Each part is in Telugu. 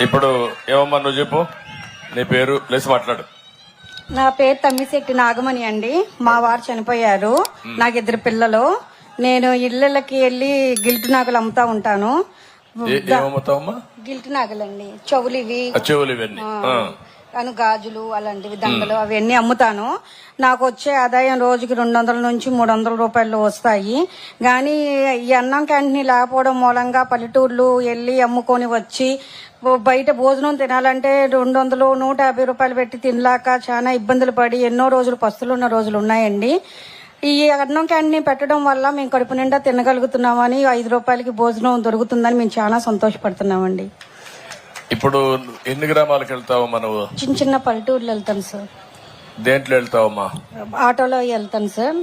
ఇప్పుడు ఏమమ్మా నువ్వు చెప్పు, నీ పేరు ప్లస్ మాట్లాడు. నా పేరు తమ్మిశెట్టి నాగమణి అండి. మా వారు చనిపోయారు. నాకు 2 పిల్లలు. నేను ఇళ్ళకి వెళ్ళి గిల్టు నాగులు అమ్ముతా ఉంటాను. ఏమమ్ముతావమ్మా? గిల్టు నాగులండి, చెవులు ఇవన్నీ అను గాజులు అలాంటివి, దండలు అవన్నీ అమ్ముతాను. నాకు వచ్చే ఆదాయం రోజుకి 200 నుంచి 300 రూపాయలు వస్తాయి. కానీ ఈ అన్నం క్యాంటీన్ లేకపోవడం మూలంగా పల్లెటూర్లు వెళ్ళి అమ్ముకొని వచ్చి బయట భోజనం తినాలంటే 200, 150 రూపాయలు పెట్టి తినలాక చాలా ఇబ్బందులు పడి ఎన్నో రోజులు పస్తులున్న రోజులు ఉన్నాయండి. ఈ అన్నం క్యాంటీన్ పెట్టడం వల్ల మేము కడుపు నిండా తినగలుగుతున్నామని, 5 రూపాయలకి భోజనం దొరుకుతుందని మేము చాలా సంతోషపడుతున్నామండి. ఇప్పుడు ఎన్ని గ్రామాలకు వెళ్తావమ్మా నువ్వు? చిన్న పల్లెటూర్లు వెళ్తాను సార్. దేంట్లో వెళ్తావమ్మా? ఆటోలో వెళ్తాను సార్.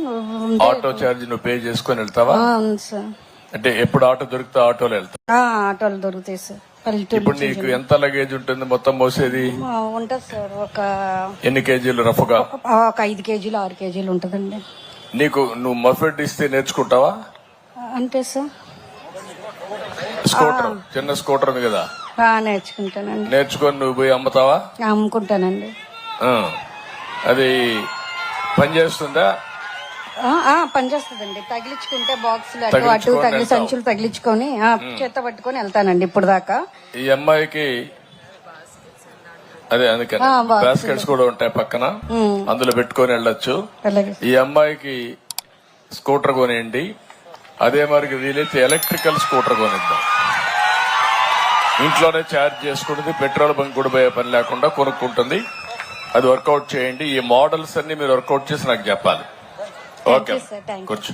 ఆటో ఛార్జ్ నువ్వు పే చేసుకుని వెళ్తావా? అవును సార్. అంటే ఎప్పుడు ఆటో దొరికితే ఆటోలో వెళ్తావు? ఆటోలు దొరుకుతాయి సార్. ఇప్పుడు నీకు ఎంత లగేజ్ ఉంటుంది మొత్తం మోసేది? ఉంటుంది సార్. ఒక ఎన్ని కేజీలు రఫ్గా? ఒక 5 కేజీలు 6 కేజీలు ఉంటుందండి. నువ్వు మఫెడ్ ఇస్తే నేర్చుకుంటావా? అంతే సార్. స్కూటర్, చిన్న స్కూటర్ ఉంది కదా, నేర్చుకుంటానండి. నేర్చుకొని నువ్వు పోయి అమ్ముతావా? అమ్ముకుంటానండి. అది పనిచేస్తుందా? పనిచేస్తుందండి. తగిలించుకుంటే బాక్సులు అటు తగిలి సంచులు తగిలించుకొని చేత పట్టుకొని వెళ్తానండి ఇప్పుడు దాకా. ఈ అమ్మాయికి అదే అందుకని బాస్కెట్స్ కూడా ఉంటాయి పక్కన, అందులో పెట్టుకొని వెళ్ళొచ్చు. ఈ అమ్మాయికి స్కూటర్ కొనేయండి. అదే మరి వీలైతే ఎలక్ట్రికల్ స్కూటర్ కొనిద్దాం. ఇంట్లోనే ఛార్జ్ చేసుకుంటుంది, పెట్రోల్ బంక్ కూడా పోయే పని లేకుండా కొనుక్కుంటుంది. అది వర్కౌట్ చేయండి. ఈ మోడల్స్ అన్ని మీరు వర్కౌట్ చేసి నాకు చెప్పాలి. ఓకే, కూర్చో.